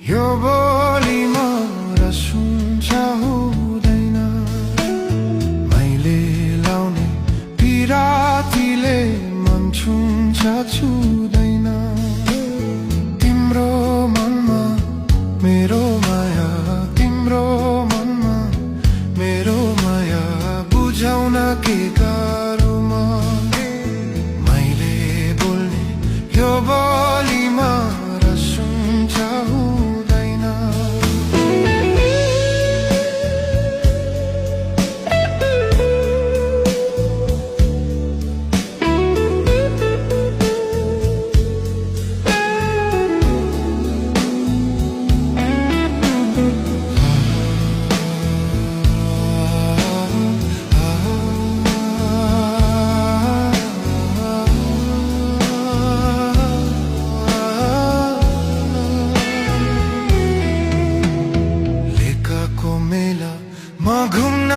यो बोलीमा र सुन्छ हुँदैन मैले लाउने पिरातीले मन छुन्छ छुँदैन तिम्रो मनमा मेरो माया तिम्रो मनमा मेरो माया बुझाउन के गाह्रोमा मैले बोल्ने यो बोलीमा र सुन्छ हुँदैन मेला मा घुम